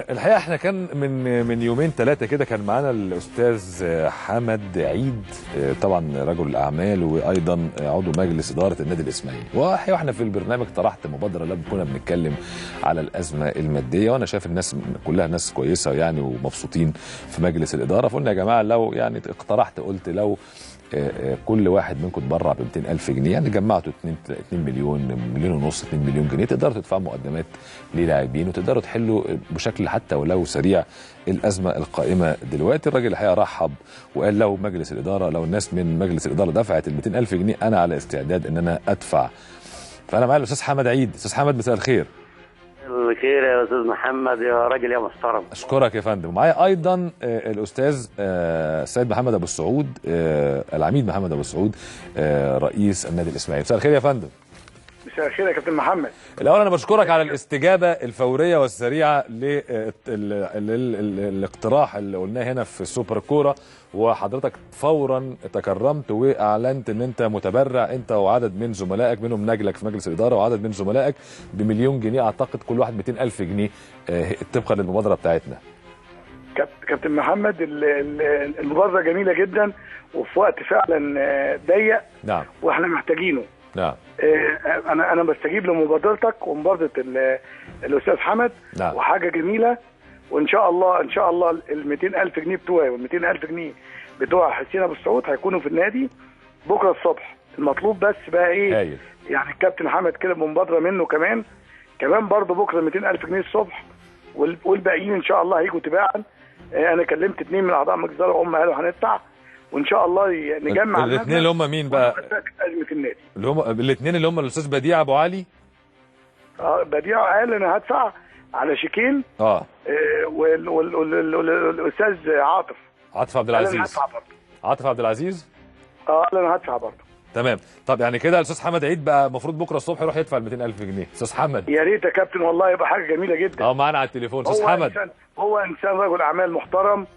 الحقيقه احنا كان من يومين ثلاثه كده كان معانا الاستاذ حمد عيد، طبعا رجل الاعمال وايضا عضو مجلس اداره النادي الاسماعيلي. واحنا في البرنامج طرحت مبادره لما كنا بنتكلم على الازمه الماديه، وانا شايف الناس كلها ناس كويسه يعني ومبسوطين في مجلس الاداره، فقلنا يا جماعه لو يعني اقترحت قلت لو كل واحد منكم تبرع ب 200,000 جنيه، يعني جمعتوا 2 مليون، مليون ونص، 2 مليون جنيه، تقدروا تدفعوا مقدمات للاعبين وتقدروا تحلوا بشكل حتى ولو سريع الازمه القائمه دلوقتي. الراجل الحقيقه رحب وقال لو مجلس الاداره، لو الناس من مجلس الاداره دفعت ال 200,000 جنيه انا على استعداد ان انا ادفع. فانا معايا الاستاذ حمد عيد. استاذ حمد مساء الخير. الخير يا استاذ محمد يا راجل يا محترم. اشكرك يا فندم. ومعايا ايضا الاستاذ السيد محمد ابو السعود، العميد محمد ابو السعود رئيس النادي الاسماعيلي. مساء الخير يا فندم. مساء الخير يا كابتن محمد. الاول انا بشكرك على الاستجابه الفوريه والسريعه للاقتراح اللي قلناه هنا في السوبر كوره، وحضرتك فورا تكرمت واعلنت ان انت متبرع انت وعدد من زملائك، منهم نجلك في مجلس الاداره وعدد من زملائك بمليون جنيه، اعتقد كل واحد 200,000 جنيه طبقا للمبادره بتاعتنا. كابتن محمد المبادره جميله جدا وفي وقت فعلا ضيق. نعم. واحنا محتاجينه. نعم. انا بستجيب لمبادرتك ومبادره الاستاذ حمد. نعم. وحاجه جميله، وان شاء الله ال 200,000 جنيه بتوعي وال 200,000 جنيه بتوع حسين ابو السعود هيكونوا في النادي بكره الصبح. المطلوب بس بقى ايه؟ هايل. يعني الكابتن حمد كده بمبادره منه كمان برضه بكره 200,000 جنيه الصبح، والباقيين ان شاء الله هيجوا تباعا. انا كلمت 2 من اعضاء مجلس الاداره وهم قالوا هندفع، وان شاء الله نجمع الاثنين اللي هم مين بقى؟ ازمه النادي اللي هم الاثنين اللي هم الاستاذ بديع ابو علي. بديع قال انا هدفع على شيكين. والاستاذ عاطف عبد العزيز. عاطف عبد العزيز قال انا هدفع برضه. تمام. طب يعني كده الاستاذ حمد عيد بقى المفروض بكره الصبح يروح يدفع ال 200,000 جنيه. استاذ حمد يا ريت يا كابتن والله يبقى حاجه جميله جدا. معانا على التليفون استاذ حمد. هو انسان رجل اعمال محترم،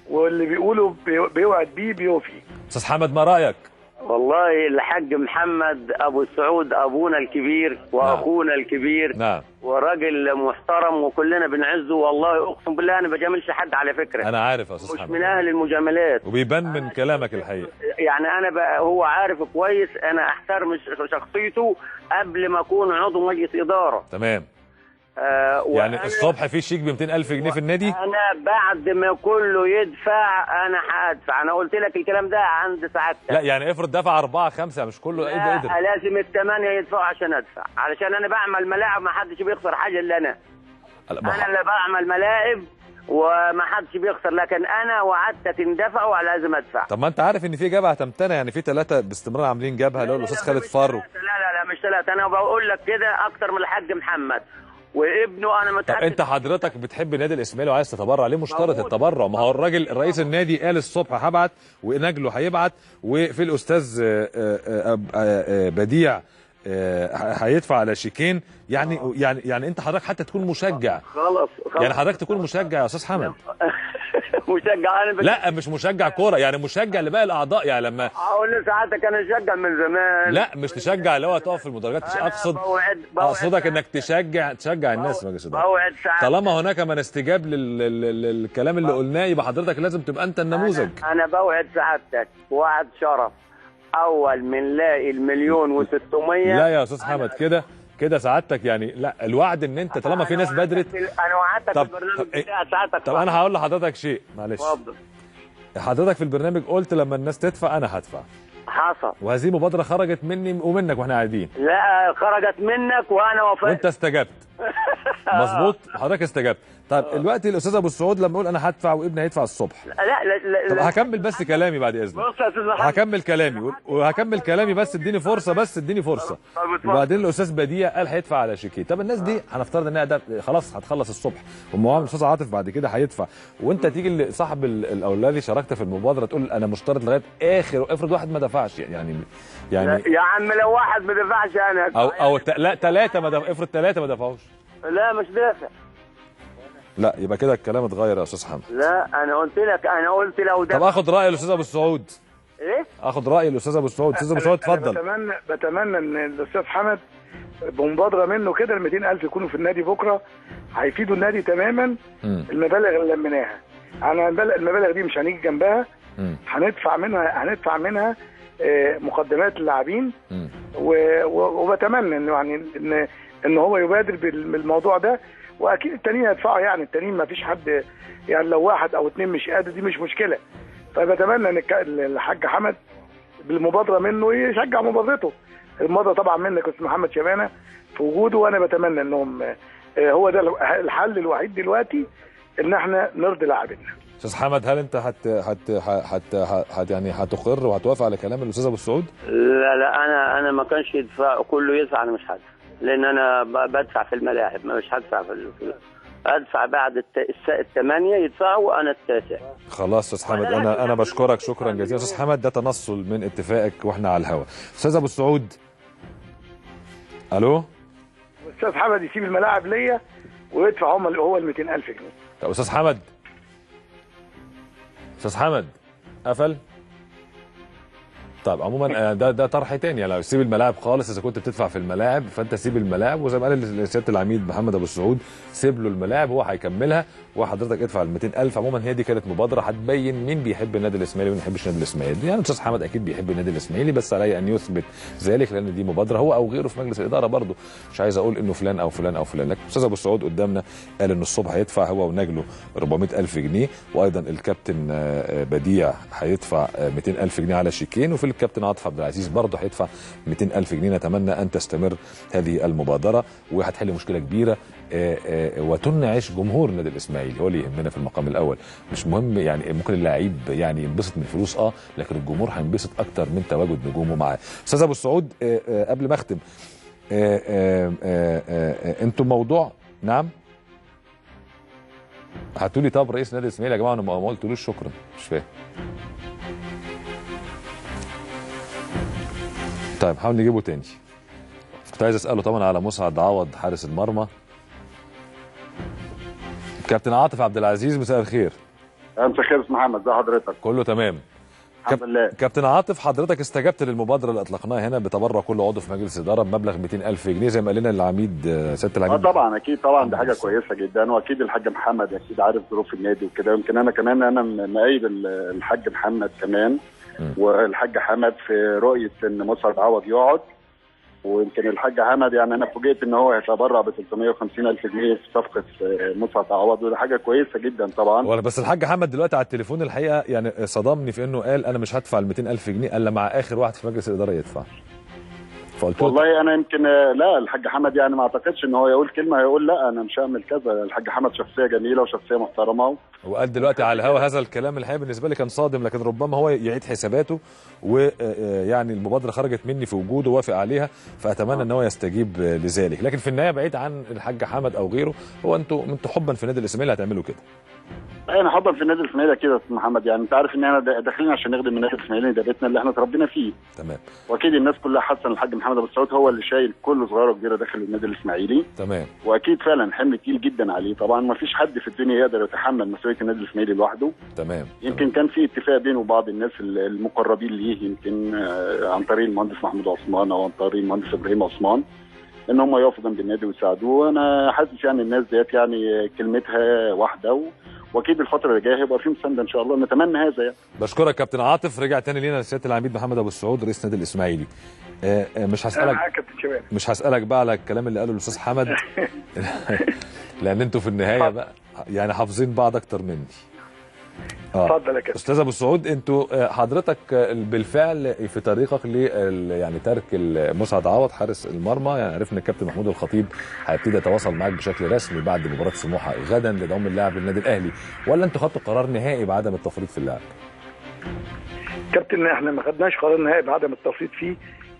واللي بيقوله بيوعد بيه بيوفي. استاذ حمد ما رايك؟ والله الحاج محمد ابو السعود ابونا الكبير واخونا الكبير. نعم. وراجل محترم وكلنا بنعزه، والله اقسم بالله انا ما بجاملش حد على فكره. انا عارف يا استاذ حمد، مش من اهل المجاملات، وبيبان من كلامك الحقيقه. يعني انا بقى هو عارف كويس انا احترم شخصيته قبل ما اكون عضو مجلس اداره. تمام. يعني الصبح في شيك ب 200,000 جنيه في النادي. انا بعد ما كله يدفع انا هدفع. انا قلت لك الكلام ده عند سعادتك. لا يعني افرض دفع 4 5 مش كله قدر. لازم ال8 يدفعوا عشان ادفع، علشان انا بعمل ملاعب ما حدش بيخسر حاجه الا انا. انا اللي بعمل ملاعب وما حدش بيخسر، لكن انا وعدت تندفعوا لازم ادفع. طب ما انت عارف ان في جبهه تمتنع، يعني في 3 باستمرار عاملين جبهه اللي هو الاستاذ خالد فرو. لا مش 3، انا بقول لك كده اكتر من الحاج محمد وابنه. انا متاكد. طب انت حضرتك بتحب النادي الاسماعيلي وعايز تتبرع، ليه مشترط التبرع؟ ما هو الراجل رئيس النادي قال الصبح هبعت ونجله هيبعت، وفي الاستاذ بديع هيدفع على شيكين. يعني انت حضرتك حتى تكون مشجع. خلاص يعني حضرتك تكون مشجع يا استاذ حمد. مشجع انا لا مش مشجع كوره، يعني مشجع لباقي الاعضاء. يعني لما اقول لساعتك انا اشجع من زمان. لا مش تشجع اللي هو تقف في المدرجات، اقصدك انك تشجع الناس في مجلس الاداره. طالما هناك من استجاب للكلام اللي قلناه يبقى حضرتك لازم تبقى انت النموذج. انا بوعد سعادتك وعد شرف، اول من نلاقي ال1,600,000. لا يا استاذ حمد كده سعادتك، يعني لا الوعد ان انت طالما في ناس بدرت. انا وعدتك في البرنامج بتاع سعادتك. طب انا هقول لحضرتك شيء معلش. اتفضل. حضرتك في البرنامج قلت لما الناس تدفع انا هدفع. حصل. وهذه مبادره خرجت مني ومنك واحنا قاعدين. لا خرجت منك وانا وافقت. وانت استجبت. مظبوط حضرتك استجبت. طب دلوقتي الاستاذ ابو السعود لما يقول انا هدفع وابني هيدفع الصبح. لا طب هكمل بس كلامي بعد اذنك. بص يا استاذ هكمل كلامي بس اديني فرصه. وبعدين الاستاذ بديع قال هيدفع على شيكين. طب الناس دي هنفترض انها خلاص هتخلص الصبح، ومعاهم الاستاذ عاطف بعد كده هيدفع، وانت تيجي لصاحب الاولادي شاركت في المبادره تقول انا مشترط لغايه اخر، افرض واحد ما دفعش يعني يا عم لو واحد ما دفعش انا او لا 3 افرض 3 ما دفعوش. لا مش دافع. لا يبقى كده الكلام اتغير يا استاذ حمد. لا انا قلت لو دفع. طب اخد راي الاستاذ ابو السعود. ايه؟ اخد راي الاستاذ ابو السعود. استاذ ابو السعود اتفضل. بتمنى ان الاستاذ حمد بمبادره منه كده ال 200,000 يكونوا في النادي بكره، هيفيدوا النادي تماما. المبالغ اللي لميناها انا المبالغ دي مش هنيجي جنبها. هندفع منها مقدمات اللاعبين. وبتمنى انه يعني ان هو يبادر بالموضوع ده، واكيد التانيين هيدفعوا. يعني التانيين ما فيش حد، يعني لو واحد او اتنين مش قادر دي مش مشكله. فبتمنى ان الحاج حمد بالمبادره منه يشجع مبادرته. المبادره طبعا منك يا استاذ محمد شبانه في وجوده، وانا بتمنى انهم هو ده الحل الوحيد دلوقتي ان احنا نرضي لاعبينا. استاذ حمد، هل انت يعني هتقر وهتوافق على كلام الاستاذ ابو السعود؟ لا انا ما كانش يدفع كله يدفع، انا مش هدفع لان انا بدفع في الملاعب، مش هدفع في الفلوس. ادفع بعد الثمانيه يدفعوا وانا التاسع. خلاص استاذ حمد، انا بشكرك شكرا جزيلا. استاذ حمد، ده تنصل من اتفاقك واحنا على الهواء. استاذ ابو السعود، الو. استاذ حمد يسيب الملاعب ليا ويدفع هو ال 200,000 جنيه. طب استاذ حمد، استاذ حمد قفل. طيب عموما ده طرح تاني، يعني لو سيب الملاعب خالص، اذا كنت بتدفع في الملاعب فانت سيب الملاعب، وزي ما قال سياده العميد محمد ابو السعود سيب له الملاعب هو هيكملها وحضرتك ادفع ال 200,000. عموما هي دي كانت مبادره هتبين مين بيحب النادي الاسماعيلي ومين ما بيحبش النادي الاسماعيلي. يعني استاذ حمد اكيد بيحب النادي الاسماعيلي، بس عليه ان يثبت ذلك، لان دي مبادره هو او غيره في مجلس الاداره برضه. مش عايز اقول انه فلان او فلان او فلان، لكن استاذ ابو السعود قدامنا قال انه الصبح هيدفع هو ونجله 400,000 جنيه، وايضا الكابتن بديع هيدفع 200,000 جنيه على شيكين، وفي الكابتن عاطف عبد العزيز برضه هيدفع 200,000 جنيه. نتمنى ان تستمر هذه المبادره وهتحل مشكله كبيره وتنعش جمهور النادي الاسماعيلي، هو اللي يهمنا في المقام الاول. مش مهم يعني ممكن اللاعب يعني ينبسط من الفلوس لكن الجمهور هينبسط اكتر من تواجد نجومه معاه. استاذ ابو السعود، قبل ما اختم، انتوا موضوع نعم هتقولي طب رئيس النادي الاسماعيلي يا جماعه انا ما قلتلوش شكرا، مش فاهم. طيب حاول نجيبه تاني. كنت عايز اساله طبعا على مسعد عوض حارس المرمى. كابتن عاطف عبد العزيز، مساء الخير. مساء الخير استاذ محمد، ازي حضرتك؟ كله تمام الحمد لله. كابتن عاطف، حضرتك استجبت للمبادره اللي اطلقناها هنا بتبرع كل عضو في مجلس الاداره بمبلغ 200,000 جنيه زي ما قال لنا العميد سياده العميد. طبعا اكيد طبعا دي حاجه كويسه جدا، واكيد الحاج محمد اكيد عارف ظروف النادي وكده. يمكن انا كمان مؤيد الحاج محمد كمان والحاج حمد في رؤيه ان مسعد عوض يقعد. ويمكن الحاج حمد يعني انا فوجئت ان هو هيتبرع ب 350,000 جنيه في صفقه مسعد عوض، وده حاجه كويسه جدا طبعا. وانا بس الحاج حمد دلوقتي على التليفون الحقيقه يعني صدمني في انه قال انا مش هدفع ال 200,000 جنيه الا مع اخر واحد في مجلس الاداره يدفع. فقلت والله انا يمكن لا، الحاج حمد يعني ما اعتقدش ان هو يقول كلمه هيقول لا انا مش هعمل كذا. الحاج حمد شخصيه جميله وشخصيه محترمه، وقال دلوقتي على الهوا هذا الكلام الحقيقه بالنسبه لي كان صادم، لكن ربما هو يعيد حساباته، ويعني المبادره خرجت مني في وجوده وافق عليها، فاتمنى ان هو يستجيب لذلك. لكن في النهايه بعيد عن الحاج حمد او غيره، هو انتوا حبا في النادي الاسماعيلي هتعملوا كده. احنا حبا في النادي الاسماعيلي كده يا استاذ محمد، يعني انت عارف ان احنا داخلين عشان نخدم النادي الاسماعيلي، ده بيتنا اللي احنا اتربينا فيه. تمام. واكيد الناس كلها حاسه ان الحاج محمد ابو السعود هو اللي شايل كل صغيره وكبيره داخل النادي الاسماعيلي. تمام. واكيد فعلا حمل تقيل جدا عليه، طبعا ما فيش حد في الدنيا يقدر يتحمل مسؤوليه النادي الاسماعيلي لوحده. تمام. يمكن كان في اتفاق بينه وبعض الناس المقربين ليه، يمكن عن طريق المهندس محمود عثمان او عن طريق المهندس ابراهيم عثمان، ان هم يقفوا جنب النادي ويساعدوه. انا حاسس يعني الناس ديت يعني كلمتها واحده، واكيد الفتره اللي جايه هيبقى في مسانده ان شاء الله، نتمنى هذا يعني. بشكرك كابتن عاطف. رجع تاني لينا سياده العميد محمد ابو السعود رئيس النادي الاسماعيلي. مش هسالك بقى على الكلام اللي قاله الاستاذ حمد لان انتوا في النهايه بقى يعني حافظين بعض اكتر مني. اتفضل يا كابتن. استاذ ابو السعود، انتوا حضرتك بالفعل في طريقك يعني ترك مسعد عوض حارس المرمى، يعني عرفنا الكابتن محمود الخطيب هيبتدي يتواصل معاك بشكل رسمي بعد مباراه سموحه غدا لضم اللاعب للنادي الاهلي، ولا انتوا خدتوا قرار نهائي بعدم التفريط في اللاعب؟ كابتن احنا ما خدناش قرار نهائي بعدم التفريط فيه،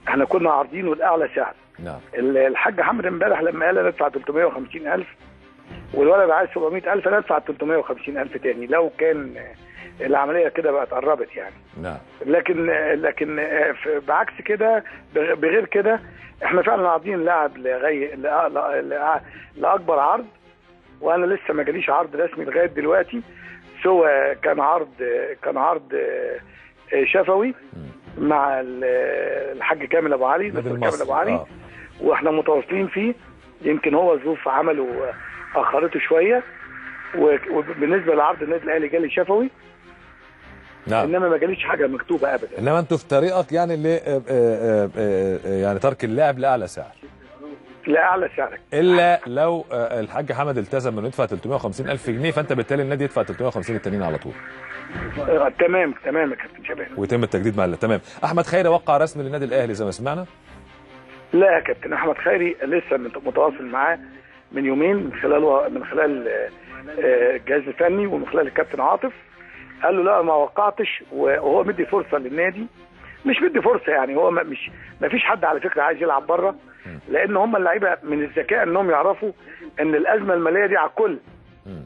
احنا كنا عارضينه لاعلى سعر. نعم. الحاج حمد امبارح لما قال انا ادفع 350,000 والولد عايز 700,000 انا ادفع 350,000 تاني لو كان العمليه كده بقت قربت يعني. نعم. لكن بعكس كده بغير كده احنا فعلا عارضين لاعب لاكبر عرض، وانا لسه ما جاليش عرض رسمي لغايه دلوقتي، سواء كان عرض شفوي مع الحاج كامل ابو علي، دكتور كامل ابو علي، واحنا متواصلين فيه. يمكن هو ظروف عمله اخرته شويه. وبالنسبه لعرض النادي الاهلي جالي شفوي. نعم. انما ما جاليش حاجه مكتوبه ابدا. انما انتوا في طريقك يعني يعني ترك اللاعب لاعلى سعر. لاعلى سعر. الا لو الحاج حمد التزم انه يدفع 350,000 جنيه، فانت بالتالي النادي يدفع 350 التانيين على طول. تمام يا كابتن شباب. ويتم التجديد مع تمام. احمد خيري وقع رسمي للنادي الاهلي زي ما سمعنا؟ لا يا كابتن، احمد خيري لسه متواصل معاه من يومين من خلال الجهاز الفني ومن خلال الكابتن عاطف. قال له لا ما وقعتش، وهو مدي فرصه للنادي. مش مدي فرصه يعني، هو ما فيش حد على فكره عايز يلعب بره، لان هم اللعيبه من الذكاء انهم يعرفوا ان الازمه الماليه دي على الكل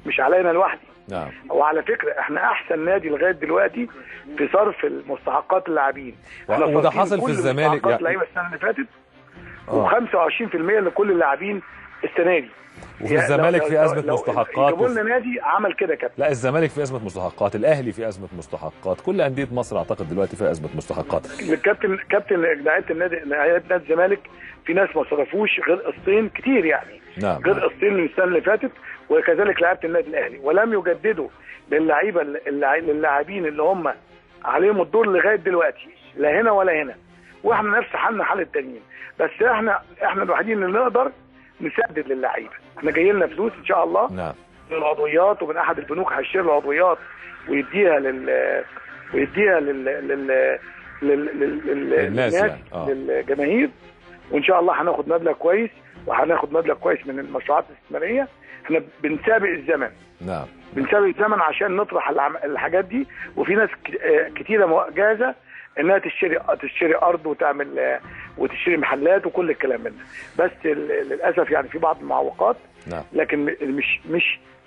مش علينا لوحدي. نعم. وعلى فكره احنا احسن نادي لغايه دلوقتي في صرف المستحقات اللاعبين. وده حصل في الزمالك يعني اللعيبه السنه اللي فاتت و25% لكل اللاعبين السنه دي. وفي الزمالك في ازمه مستحقات. يجيبوا لنا نادي عمل كده كابتن. لا الزمالك في ازمه مستحقات، الاهلي في ازمه مستحقات، كل انديه مصر اعتقد دلوقتي في ازمه مستحقات. كابتن لعيبه نادي الزمالك في ناس ما صرفوش غير قسطين كتير يعني. نعم. غير قسطين من السنه اللي فاتت، وكذلك لعيبه النادي الاهلي، ولم يجددوا للاعبين اللي هم عليهم الدور لغايه دلوقتي، لا هنا ولا هنا. واحنا نفس حالنا حال التانيين، بس احنا الوحيدين اللي نقدر نسدد للعيبه. احنا جاي لنا فلوس ان شاء الله. نعم. للعضويات، ومن احد البنوك هيشتري العضويات ويديها للناس يعني. للجماهير. وان شاء الله هناخد مبلغ كويس، وهناخد مبلغ كويس من المشروعات الاستثماريه. احنا بنسابق الزمن. نعم. بنسابق الزمن عشان نطرح الحاجات دي. وفي ناس كتيره جاهزه انها تشتري ارض وتشتري محلات وكل الكلام من ده. بس للاسف يعني في بعض المعوقات. نعم. لكن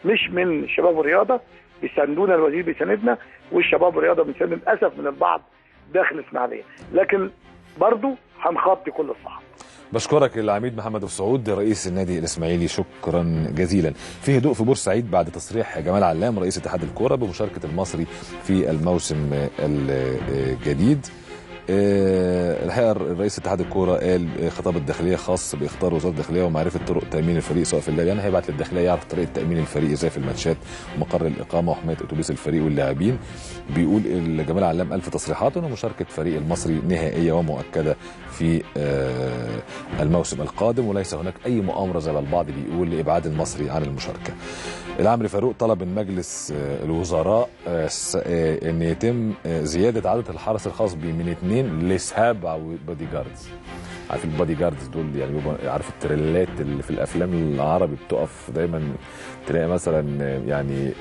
مش من شباب الرياضه بيساندونا، الوزير بيساندنا، والشباب الرياضه بيساند للاسف من البعض داخل اسماعيليه، لكن برضو هنخطي كل الصح. بشكرك العميد محمد ابو سعود رئيس النادي الاسماعيلي، شكرا جزيلا. في هدوء في بورسعيد بعد تصريح جمال علام رئيس اتحاد الكوره بمشاركه المصري في الموسم الجديد. الحقيقه رئيس اتحاد الكوره قال خطاب الداخليه خاص باختار وزاره الداخليه ومعرفه طرق تامين الفريق سواء في اللعب، يعني هيبعت للداخليه يعرف طريقه تامين الفريق ازاي في الماتشات ومقر الاقامه وحمايه اتوبيس الفريق واللاعبين. بيقول جمال علام قال في تصريحاته ان مشاركه فريق المصري نهائيه ومؤكده في الموسم القادم، وليس هناك اي مؤامره زي ما البعض بيقول لابعاد المصري عن المشاركه. العمري فاروق طلب من مجلس الوزراء ان يتم زياده عدد الحرس الخاص به من 2 ل7 بودي جاردز. عارف البودي جاردز دول يعني بيبقى عارف التريلات اللي في الافلام العربي بتقف دايما، تلاقي مثلا يعني